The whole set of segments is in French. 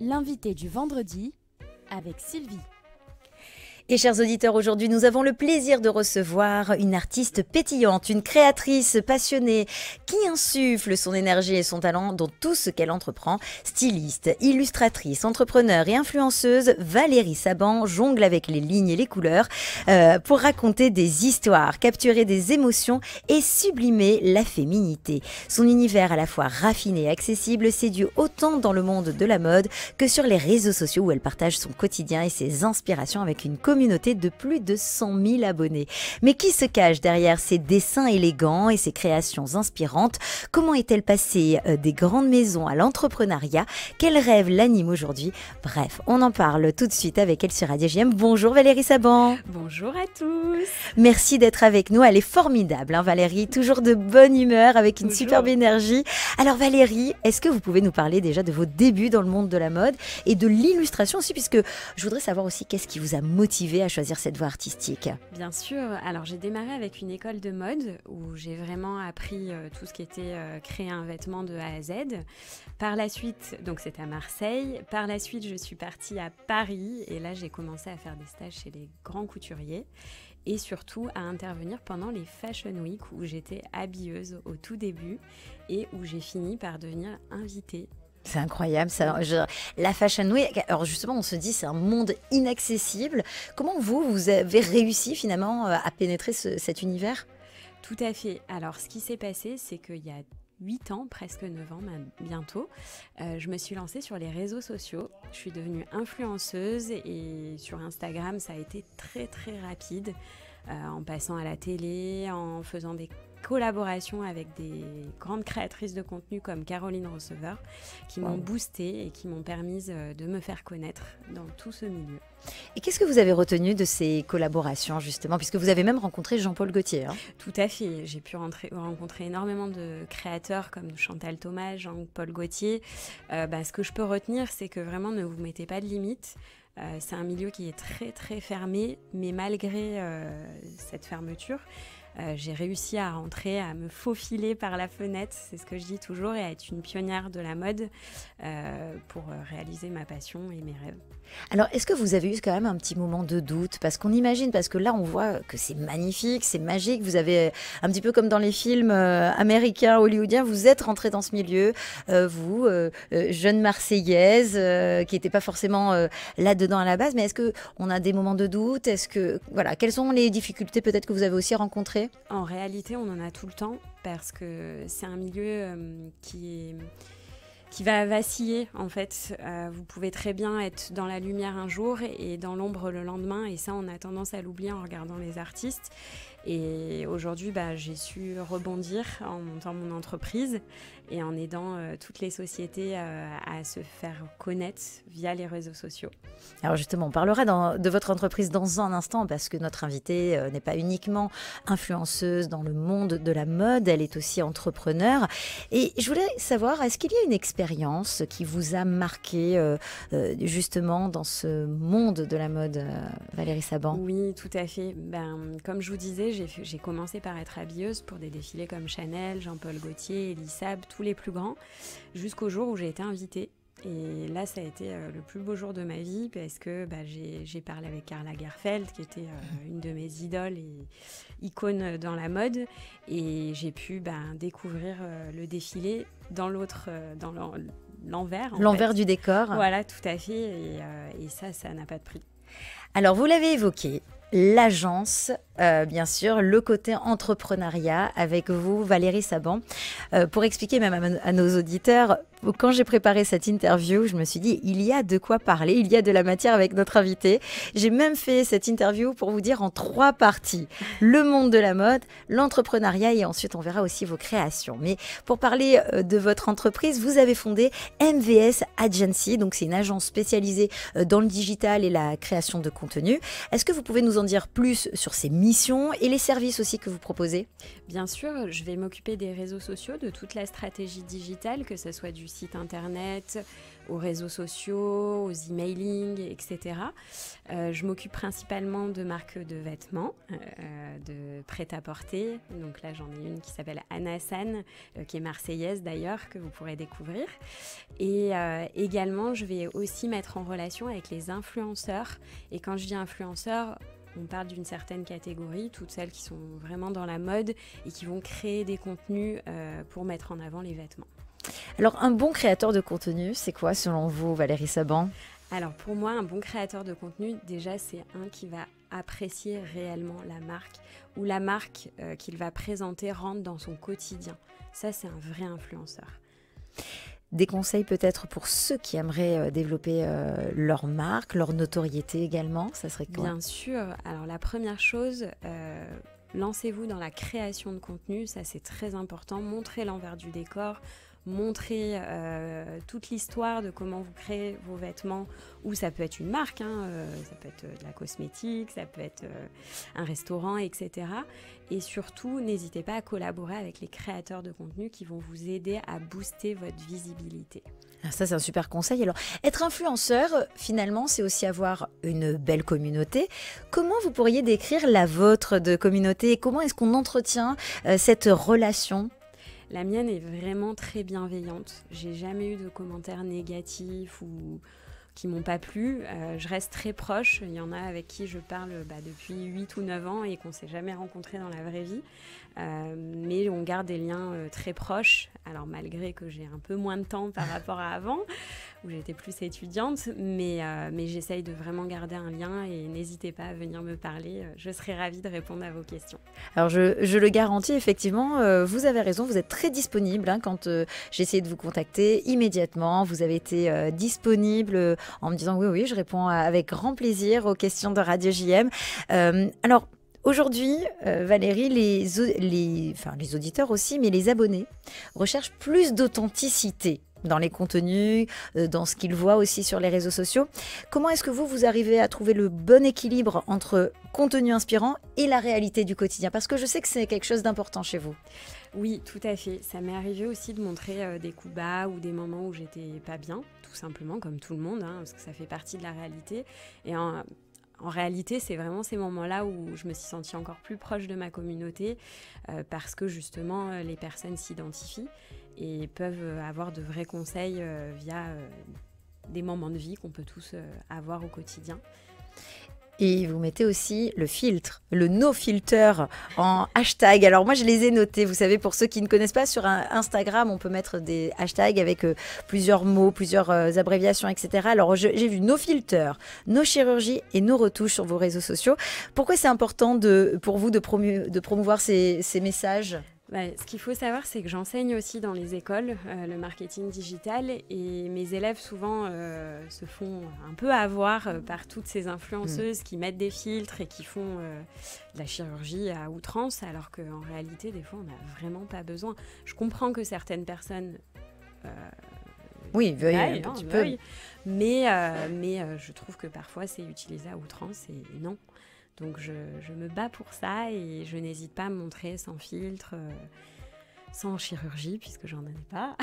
L'invité du vendredi avec Sylvie. Et chers auditeurs, aujourd'hui nous avons le plaisir de recevoir une artiste pétillante, une créatrice passionnée qui insuffle son énergie et son talent dans tout ce qu'elle entreprend. Styliste, illustratrice, entrepreneur et influenceuse, Valérie Saban jongle avec les lignes et les couleurs pour raconter des histoires, capturer des émotions et sublimer la féminité. Son univers à la fois raffiné et accessible séduit autant dans le monde de la mode que sur les réseaux sociaux où elle partage son quotidien et ses inspirations avec une communauté de plus de 100 000 abonnés. Mais qui se cache derrière ses dessins élégants et ses créations inspirantes? Comment est-elle passée des grandes maisons à l'entrepreneuriat? Quel rêve l'anime aujourd'hui? Bref, on en parle tout de suite avec elle sur Radio JM. Bonjour Valérie Saban. Bonjour à tous. Merci d'être avec nous. Elle est formidable, hein, Valérie, toujours de bonne humeur, avec une superbe énergie. Alors Valérie, est-ce que vous pouvez nous parler déjà de vos débuts dans le monde de la mode et de l'illustration aussi, puisque je voudrais savoir aussi qu'est-ce qui vous a motivé à choisir cette voie artistique? Bien sûr, alors j'ai démarré avec une école de mode où j'ai vraiment appris tout ce qui était créer un vêtement de A à Z. Par la suite, donc c'était à Marseille, par la suite je suis partie à Paris et là j'ai commencé à faire des stages chez les grands couturiers et surtout à intervenir pendant les Fashion Week où j'étais habilleuse au tout début et où j'ai fini par devenir invitée. C'est incroyable, ça. La Fashion Week, alors justement, on se dit c'est un monde inaccessible. Comment vous avez réussi finalement à pénétrer cet univers? Tout à fait. Alors, ce qui s'est passé, c'est qu'il y a 8 ans, presque 9 ans même, bientôt, je me suis lancée sur les réseaux sociaux. Je suis devenue influenceuse et sur Instagram, ça a été très très rapide. En passant à la télé, en faisant des collaborations avec des grandes créatrices de contenu comme Caroline Receveur qui m'ont boostée et qui m'ont permis de me faire connaître dans tout ce milieu. Et qu'est-ce que vous avez retenu de ces collaborations justement, puisque vous avez même rencontré Jean-Paul Gaultier, hein? Tout à fait, j'ai pu rencontrer énormément de créateurs comme Chantal Thomas, Jean-Paul Gaultier. Ce que je peux retenir, c'est que vraiment ne vous mettez pas de limites. C'est un milieu qui est très très fermé, mais malgré cette fermeture, j'ai réussi à rentrer, à me faufiler par la fenêtre, c'est ce que je dis toujours, et à être une pionnière de la mode pour réaliser ma passion et mes rêves. Alors, est-ce que vous avez eu quand même un petit moment de doute? Parce qu'on imagine, parce que là, on voit que c'est magnifique, c'est magique. Vous avez, un petit peu comme dans les films américains, hollywoodiens, vous êtes rentrée dans ce milieu, vous, jeune Marseillaise, qui n'était pas forcément là-dedans à la base. Mais est-ce qu'on a des moments de doute? Voilà, quelles sont les difficultés peut-être que vous avez aussi rencontrées? En réalité, on en a tout le temps parce que c'est un milieu qui va vaciller en fait. Vous pouvez très bien être dans la lumière un jour et dans l'ombre le lendemain, et ça on a tendance à l'oublier en regardant les artistes. Et aujourd'hui j'ai su rebondir en montant mon entreprise et en aidant toutes les sociétés à se faire connaître via les réseaux sociaux. Alors justement, on parlera de votre entreprise dans un instant, parce que notre invitée n'est pas uniquement influenceuse dans le monde de la mode, elle est aussi entrepreneur. Et je voulais savoir, est-ce qu'il y a une expérience qui vous a marqué justement dans ce monde de la mode, Valérie Saban? Oui, tout à fait. Comme je vous disais, j'ai commencé par être habilleuse pour des défilés comme Chanel, Jean-Paul Gaultier, Elisab, tous les plus grands, jusqu'au jour où j'ai été invitée. Et là, ça a été le plus beau jour de ma vie parce que j'ai parlé avec Karl Lagerfeld, qui était une de mes idoles et icônes dans la mode. Et j'ai pu découvrir le défilé dans l'envers. L'envers du décor. Voilà, tout à fait. Et ça n'a pas de prix. Alors, vous l'avez évoqué, l'agence, bien sûr, le côté entrepreneuriat avec vous, Valérie Saban. Pour expliquer même à nos auditeurs, quand j'ai préparé cette interview, je me suis dit, il y a de quoi parler, il y a de la matière avec notre invité. J'ai même fait cette interview pour vous dire en 3 parties. Le monde de la mode, l'entrepreneuriat et ensuite on verra aussi vos créations. Mais pour parler de votre entreprise, vous avez fondé MVS Agency, donc c'est une agence spécialisée dans le digital et la création de contenu. Est-ce que vous pouvez nous en dire plus sur ces missions et les services aussi que vous proposez? Bien sûr, je vais m'occuper des réseaux sociaux, de toute la stratégie digitale, que ce soit du du site internet, aux réseaux sociaux, aux emailing, etc. Je m'occupe principalement de marques de vêtements, de prêt-à-porter. Donc là, j'en ai une qui s'appelle Anna San, qui est marseillaise d'ailleurs, que vous pourrez découvrir. Et également, je vais aussi mettre en relation avec les influenceurs. Et quand je dis influenceurs, on parle d'une certaine catégorie, toutes celles qui sont vraiment dans la mode et qui vont créer des contenus pour mettre en avant les vêtements. Alors, un bon créateur de contenu, c'est quoi selon vous, Valérie Saban ? Alors pour moi, un bon créateur de contenu, déjà c'est un qui va apprécier réellement la marque ou la marque qu'il va présenter rentre dans son quotidien. Ça, c'est un vrai influenceur. Des conseils peut-être pour ceux qui aimeraient développer leur marque, leur notoriété également, ça serait quoi ? Bien sûr. Alors la première chose, lancez-vous dans la création de contenu, ça c'est très important. Montrez l'envers du décor, montrez toute l'histoire de comment vous créez vos vêtements, ou ça peut être une marque, ça peut être de la cosmétique, ça peut être un restaurant, etc. Et surtout, n'hésitez pas à collaborer avec les créateurs de contenu qui vont vous aider à booster votre visibilité. Alors ça, c'est un super conseil. Alors, être influenceur, finalement, c'est aussi avoir une belle communauté. Comment vous pourriez décrire la vôtre de communauté et comment est-ce qu'on entretient cette relation ? La mienne est vraiment très bienveillante. J'ai jamais eu de commentaires négatifs ou qui m'ont pas plu. Je reste très proche. Il y en a avec qui je parle depuis 8 ou 9 ans et qu'on s'est jamais rencontrés dans la vraie vie. Mais on garde des liens très proches. Alors malgré que j'ai un peu moins de temps par rapport à avant, où j'étais plus étudiante, mais j'essaye de vraiment garder un lien et n'hésitez pas à venir me parler. Je serai ravie de répondre à vos questions. Alors je le garantis, effectivement, vous avez raison, vous êtes très disponible quand j'ai essayé de vous contacter immédiatement. Vous avez été disponible en me disant oui, je réponds avec grand plaisir aux questions de Radio JM. Alors, aujourd'hui, Valérie, les auditeurs aussi, mais les abonnés recherchent plus d'authenticité dans les contenus, dans ce qu'ils voient aussi sur les réseaux sociaux. Comment est-ce que vous arrivez à trouver le bon équilibre entre contenu inspirant et la réalité du quotidien ? Parce que je sais que c'est quelque chose d'important chez vous. Oui, tout à fait. Ça m'est arrivé aussi de montrer des coups bas ou des moments où j'étais pas bien, tout simplement, comme tout le monde, parce que ça fait partie de la réalité. Et en réalité, c'est vraiment ces moments-là où je me suis sentie encore plus proche de ma communauté parce que justement, les personnes s'identifient et peuvent avoir de vrais conseils via des moments de vie qu'on peut tous avoir au quotidien. Et vous mettez aussi le filtre, le no-filter en hashtag. Alors moi, je les ai notés. Vous savez, pour ceux qui ne connaissent pas, sur Instagram, on peut mettre des hashtags avec plusieurs mots, plusieurs abréviations, etc. Alors j'ai vu no-filter, no-chirurgie et no-retouche sur vos réseaux sociaux. Pourquoi c'est important pour vous de promouvoir ces messages ? Ce qu'il faut savoir, c'est que j'enseigne aussi dans les écoles le marketing digital et mes élèves souvent se font un peu avoir par toutes ces influenceuses qui mettent des filtres et qui font de la chirurgie à outrance, alors qu'en réalité, des fois, on n'a vraiment pas besoin. Je comprends que certaines personnes veuillent un petit peu. Mais je trouve que parfois, c'est utilisé à outrance et non. Donc je me bats pour ça et je n'hésite pas à me montrer sans filtre, sans chirurgie, puisque j'en ai pas.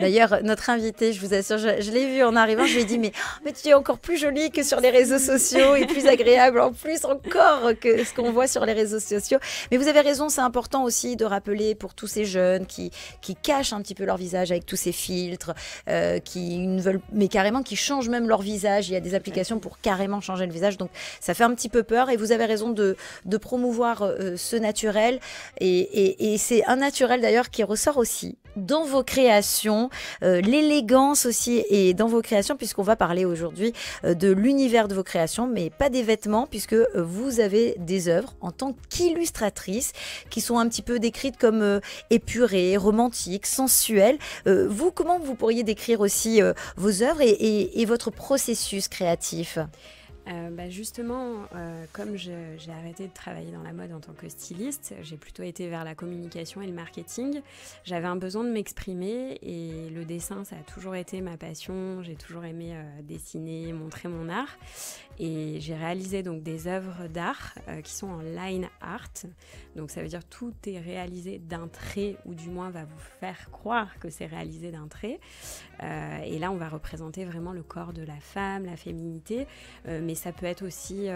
D'ailleurs, notre invitée, je vous assure, je l'ai vue en arrivant, je lui ai dit mais tu es encore plus jolie que sur les réseaux sociaux et plus agréable en plus encore que ce qu'on voit sur les réseaux sociaux. Mais vous avez raison, c'est important aussi de rappeler pour tous ces jeunes qui cachent un petit peu leur visage avec tous ces filtres, qui ne veulent, mais carrément qui changent même leur visage. Il y a des applications pour carrément changer le visage, donc ça fait un petit peu peur. Et vous avez raison de promouvoir ce naturel et c'est un naturel d'ailleurs qui ressort aussi dans vos créations, l'élégance aussi est dans vos créations, puisqu'on va parler aujourd'hui de l'univers de vos créations, mais pas des vêtements, puisque vous avez des œuvres en tant qu'illustratrice qui sont un petit peu décrites comme épurées, romantiques, sensuelles. Vous, comment vous pourriez décrire aussi vos œuvres et votre processus créatif ? Justement, comme j'ai arrêté de travailler dans la mode en tant que styliste, j'ai plutôt été vers la communication et le marketing. J'avais un besoin de m'exprimer et le dessin, ça a toujours été ma passion. J'ai toujours aimé dessiner, montrer mon art. Et j'ai réalisé donc des œuvres d'art qui sont en line art. Donc ça veut dire tout est réalisé d'un trait, ou du moins va vous faire croire que c'est réalisé d'un trait. Et là, on va représenter vraiment le corps de la femme, la féminité. Mais ça peut être aussi...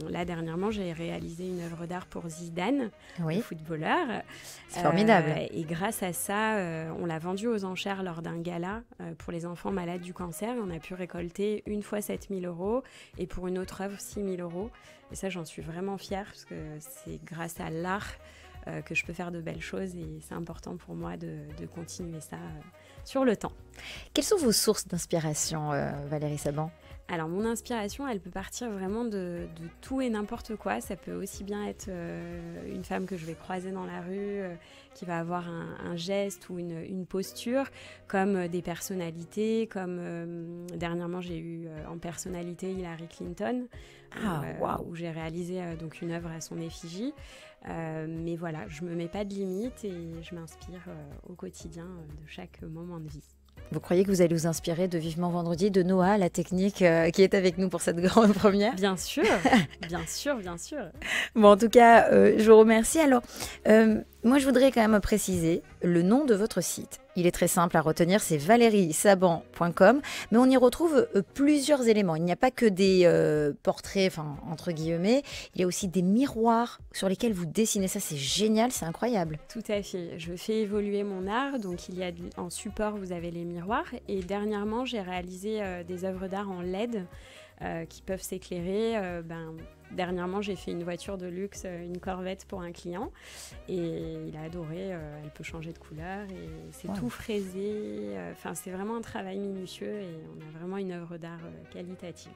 là, dernièrement, j'ai réalisé une œuvre d'art pour Zidane, le footballeur. C'est formidable. Et grâce à ça, on l'a vendu aux enchères lors d'un gala pour les enfants malades du cancer. On a pu récolter une fois 7 000 € et pour une autre œuvre 6 000 €. Et ça, j'en suis vraiment fière parce que c'est grâce à l'art que je peux faire de belles choses et c'est important pour moi de continuer ça sur le temps. Quelles sont vos sources d'inspiration, Valérie Saban ? Alors, mon inspiration, elle peut partir vraiment de tout et n'importe quoi. Ça peut aussi bien être une femme que je vais croiser dans la rue, qui va avoir un geste ou une posture, comme des personnalités, comme dernièrement, j'ai eu en personnalité Hillary Clinton, où j'ai réalisé donc une œuvre à son effigie. Mais voilà, je ne me mets pas de limites et je m'inspire au quotidien de chaque moment de vie. Vous croyez que vous allez vous inspirer de Vivement Vendredi, de Noah, la technique qui est avec nous pour cette grande première ? Bien sûr, bien sûr, bien sûr. Bon, en tout cas, je vous remercie. Alors, moi, je voudrais quand même préciser le nom de votre site. Il est très simple à retenir, c'est valeriesaban.com, mais on y retrouve plusieurs éléments. Il n'y a pas que des portraits, enfin, entre guillemets, il y a aussi des miroirs sur lesquels vous dessinez. Ça, c'est génial, c'est incroyable. Tout à fait. Je fais évoluer mon art, donc il y a en support, vous avez les miroirs. Et dernièrement, j'ai réalisé des œuvres d'art en LED qui peuvent s'éclairer. Dernièrement, j'ai fait une voiture de luxe, une Corvette pour un client et il a adoré. Elle peut changer de couleur et c'est tout fraisé. C'est vraiment un travail minutieux et on a vraiment une œuvre d'art qualitative.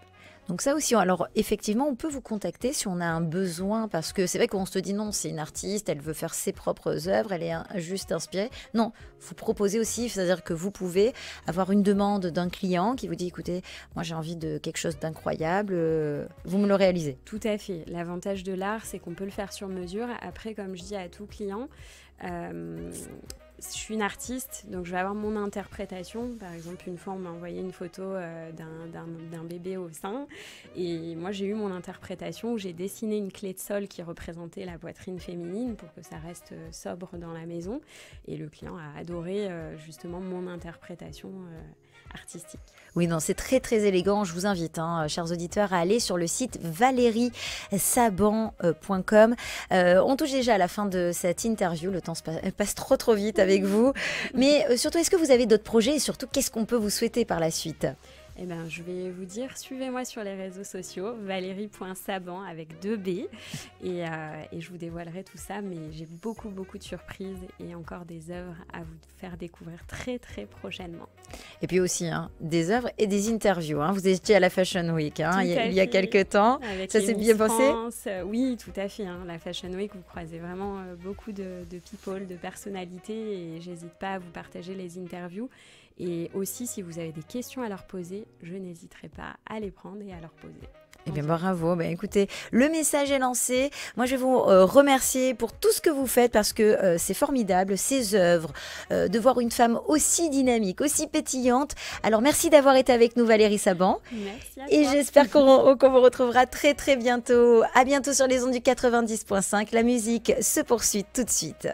Donc ça aussi, alors effectivement, on peut vous contacter si on a un besoin, parce que c'est vrai qu'on se dit non, c'est une artiste, elle veut faire ses propres œuvres, elle est juste inspirée. Non, vous proposez aussi, c'est-à-dire que vous pouvez avoir une demande d'un client qui vous dit, écoutez, moi j'ai envie de quelque chose d'incroyable, vous me le réalisez. Tout à fait. L'avantage de l'art, c'est qu'on peut le faire sur mesure. Après, comme je dis à tout client, je suis une artiste, donc je vais avoir mon interprétation. Par exemple, une fois, on m'a envoyé une photo d'un bébé au sein. Et moi, j'ai eu mon interprétation où j'ai dessiné une clé de sol qui représentait la poitrine féminine pour que ça reste sobre dans la maison. Et le client a adoré justement mon interprétation artistique. Oui, non, c'est très très élégant. Je vous invite, chers auditeurs, à aller sur le site valeriesaban.com. On touche déjà à la fin de cette interview. Le temps passe trop vite avec vous. Mais surtout, est-ce que vous avez d'autres projets et surtout, qu'est-ce qu'on peut vous souhaiter par la suite ? Je vais vous dire, suivez-moi sur les réseaux sociaux, valérie.saban avec 2 B, et je vous dévoilerai tout ça, mais j'ai beaucoup de surprises et encore des œuvres à vous faire découvrir très très prochainement. Et puis aussi, des œuvres et des interviews. Vous étiez à la Fashion Week il y a quelques temps. Avec ça s'est bien passé ? Oui, tout à fait. La Fashion Week, vous croisez vraiment beaucoup de people, de personnalités, et j'hésite pas à vous partager les interviews. Et aussi, si vous avez des questions à leur poser, je n'hésiterai pas à les prendre et à leur poser. Eh bien, bravo. Écoutez, le message est lancé. Moi, je vais vous remercier pour tout ce que vous faites parce que c'est formidable, ces œuvres, de voir une femme aussi dynamique, aussi pétillante. Alors, merci d'avoir été avec nous, Valérie Saban. Merci à toi. Et j'espère qu'on vous retrouvera très, très bientôt. À bientôt sur les ondes du 90.5. La musique se poursuit tout de suite.